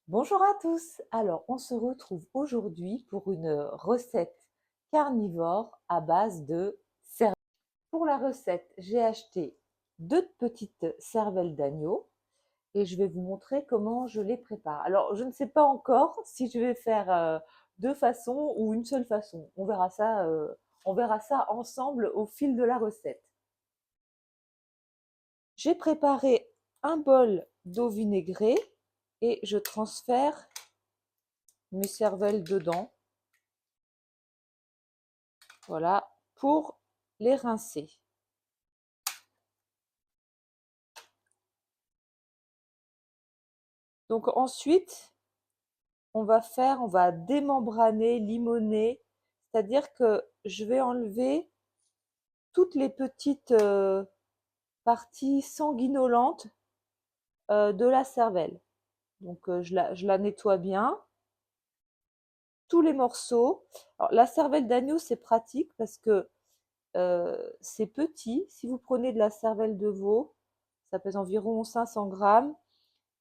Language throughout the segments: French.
Bonjour à tous. Alors, on se retrouve aujourd'hui pour une recette carnivore à base de cervelle. Pour la recette, j'ai acheté deux petites cervelles d'agneau et je vais vous montrer comment je les prépare. Alors, je ne sais pas encore si je vais faire deux façons ou une seule façon. On verra ça ensemble au fil de la recette. J'ai préparé un bol d'eau vinaigrée et je transfère mes cervelles dedans. Voilà, pour les rincer. Donc ensuite, on va démembraner, limoner, c'est-à-dire que je vais enlever toutes les petites parties sanguinolentes de la cervelle. Donc je la nettoie bien, tous les morceaux. Alors, la cervelle d'agneau, c'est pratique parce que c'est petit. Si vous prenez de la cervelle de veau, ça pèse environ 500 grammes.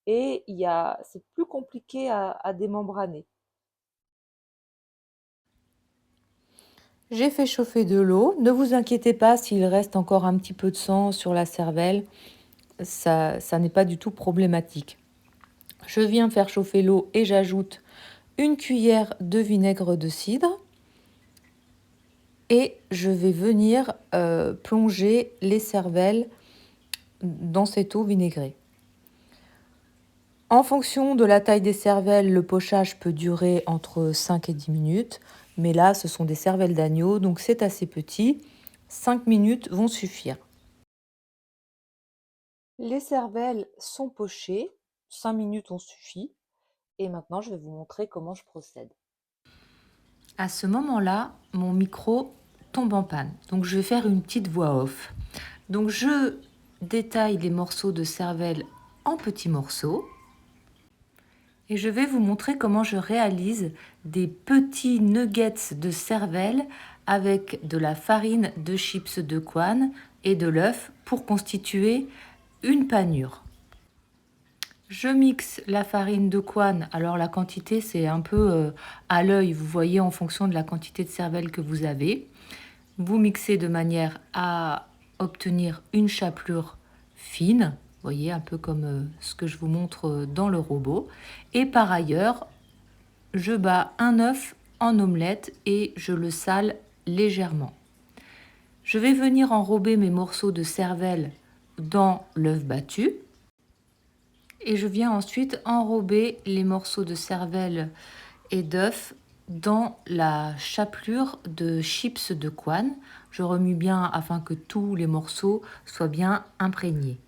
Et c'est plus compliqué à démembraner. J'ai fait chauffer de l'eau. Ne vous inquiétez pas s'il reste encore un petit peu de sang sur la cervelle. Ça n'est pas du tout problématique. Je viens faire chauffer l'eau et j'ajoute une cuillère de vinaigre de cidre. Et je vais venir plonger les cervelles dans cette eau vinaigrée. En fonction de la taille des cervelles, le pochage peut durer entre 5 et 10 minutes. Mais là, ce sont des cervelles d'agneau, donc c'est assez petit. 5 minutes vont suffire. Les cervelles sont pochées. 5 minutes ont suffi. Et maintenant, je vais vous montrer comment je procède. À ce moment-là, mon micro tombe en panne. Donc, je vais faire une petite voix off. Donc, je détaille les morceaux de cervelle en petits morceaux. Et je vais vous montrer comment je réalise des petits nuggets de cervelle avec de la farine de chips de Quan et de l'œuf pour constituer une panure. Je mixe la farine de Quan. Alors la quantité, c'est un peu à l'œil, vous voyez, en fonction de la quantité de cervelle que vous avez. Vous mixez de manière à obtenir une chapelure fine, vous voyez, un peu comme ce que je vous montre dans le robot. Et par ailleurs, je bats un œuf en omelette et je le sale légèrement. Je vais venir enrober mes morceaux de cervelle dans l'œuf battu. Et je viens ensuite enrober les morceaux de cervelle et d'œuf dans la chapelure de chips de Quan. Je remue bien afin que tous les morceaux soient bien imprégnés.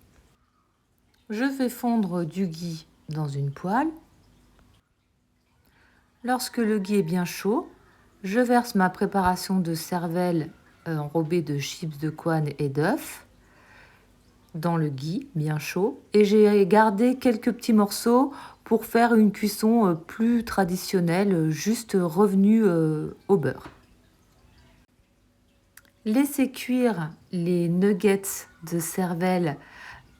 Je fais fondre du ghee dans une poêle. Lorsque le ghee est bien chaud, je verse ma préparation de cervelle enrobée de chips de Quan et d'œuf dans le ghee bien chaud. Et j'ai gardé quelques petits morceaux pour faire une cuisson plus traditionnelle, juste revenue au beurre. Laissez cuire les nuggets de cervelle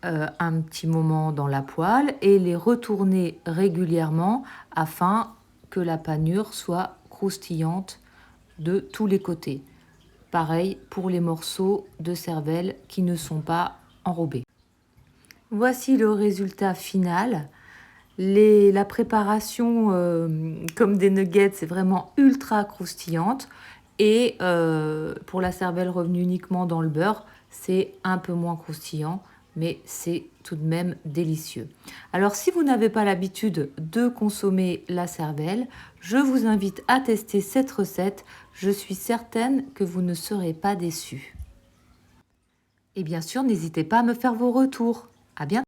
un petit moment dans la poêle et les retourner régulièrement afin que la panure soit croustillante de tous les côtés. Pareil pour les morceaux de cervelle qui ne sont pas enrobés. Voici le résultat final. La préparation comme des nuggets, c'est vraiment ultra croustillante. Et pour la cervelle revenue uniquement dans le beurre, c'est un peu moins croustillant, mais c'est tout de même délicieux. Alors si vous n'avez pas l'habitude de consommer la cervelle, je vous invite à tester cette recette. Je suis certaine que vous ne serez pas déçus. Et bien sûr, n'hésitez pas à me faire vos retours. À bientôt!